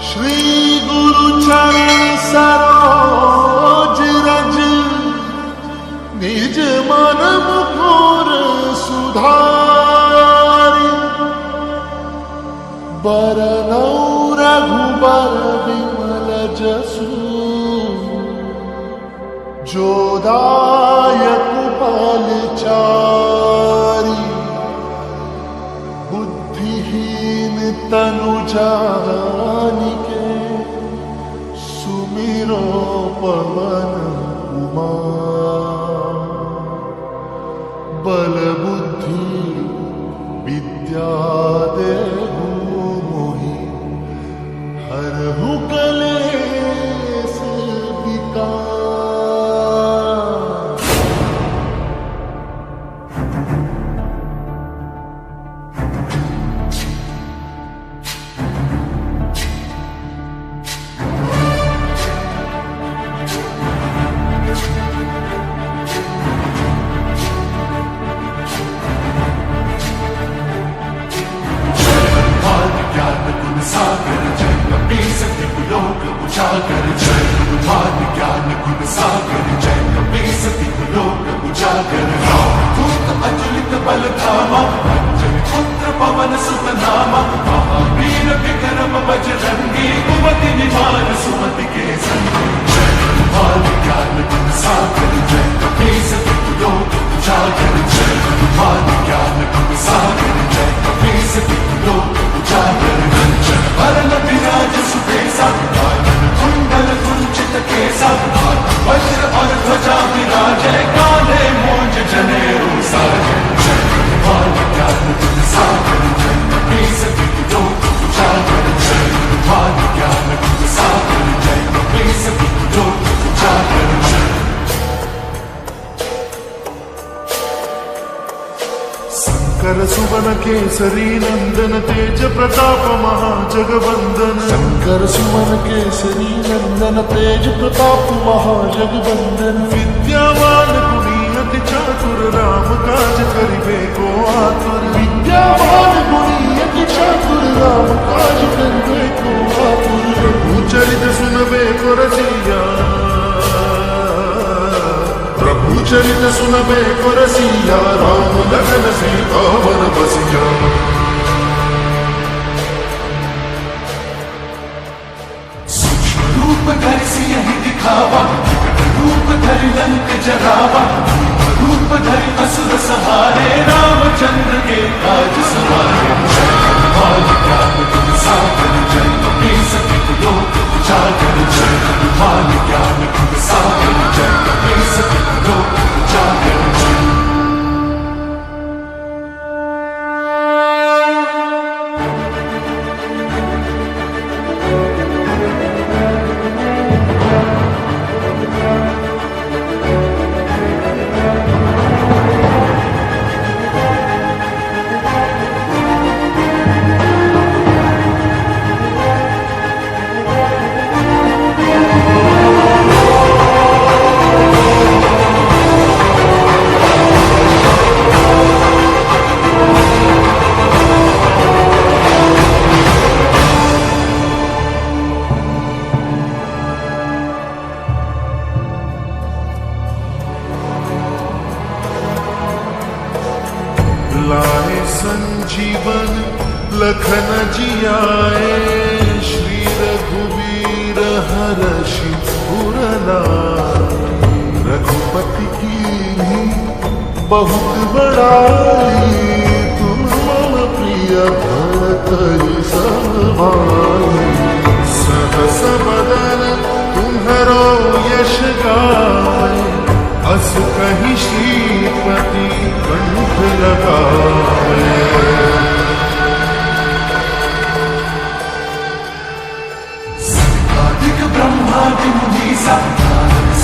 श्री गुरु चरण सरोज रज निज मन मुकुर सुधारि बरनौ रघुबर विमल जसु जो दायक फलचारि बुद्धिहीन तनु जानिके सुमिरो पवन कुमार बल बुद्धि विद्या देहु मोहि हरहु कलेश विकार। सागर जय कपीस लोक उजागर जय हनुमान ज्ञान गुण सागर जय कपीस लोक उजागर दूत अतुलित बल धामा अंजन पुत्र पवन सुत नामा महावीर विक्रम बजरंगी कुमति निवार सुमति के संगी जय हनुमान ज्ञान गुण सागर जय कपीस लोक उजागर जय हनुमान ज्ञान गुण सागर जय कपीस लोक उजागर वरण विराज सुबेसा कानन कुंडल कुंचित केसा वज्र और ध्वजा विराजे कांधे मूंज जनेऊ साजे जय हनुमान ज्ञान गुण सागर जय कपीस लोक उजागर जय हनुमान ज्ञान गुण सागर जय कपीस लोक उजागर जय शंकर सुवन केसरी नंदन तेज प्रताप महाजगवंदन शंकर सुवन केसरी नंदन तेज प्रताप महाजगवंदन विद्यावान गुणी अति चातुर राम काज करिबे को आतुर विद्यावान गुणी अति चातुर राम काज करिबे को आतुर प्रभु चरित सुनबे को रसिया प्रभु चरित सुनबे को रसिया राम लगन सीता वन बसिया। सूक्ष्म रूप धरि सियहि दिखावा रूप धरि लंक जरावा रूप धरि असुर सहारे रामचंद्र के काज सवारे जय हनुमान ज्ञान गुण सागर जय कपीस लोक उजागर जय हनुमान ज्ञान गुण सागर जय कपीस लोक उजागर जय। लाए संजीवन लखन जियाए श्री रघुवीर हर्षि उर लाए रघुपति की बहुत बड़ाई तुम मम प्रिय भरत समाई सहस बदन तुम्हरो यश गाए अस कहीं श्रीपति कंठ लगाए। सर्वाधिक ब्रह्मादि मुनीसा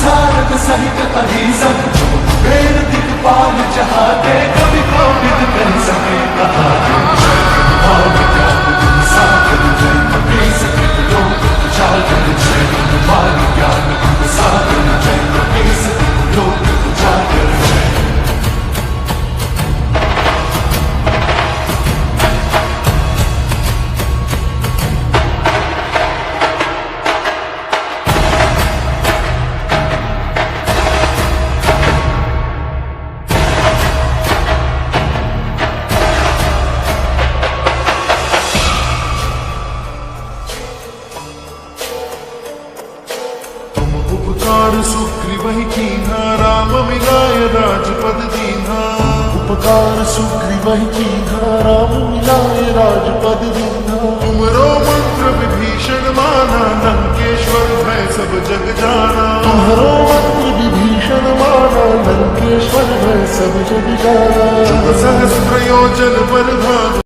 सारद सहित अहिसा वेद दिक्पाल जहाते कवि कोविद कह सके कहाते जय हनुमान ज्ञान गुण सागर जय कपीस लोक उजागर जय हनुमान ज्ञान गुण सागर जय कपीस लोक उजागर जय। सुग्रीवहि कीन्हा राम मिलाय राजपद दीन्हा उपकार सुग्रीवहि कीन्हा राम मिलाय राजपद दीन्हा तुमरो मंत्र विभीषण माना लंकेश्वर भय सब जग जाना तुमरो मंत्र विभीषण माना लंकेश्वर भय सब जग जाना सहस्त्र योजन पर भानु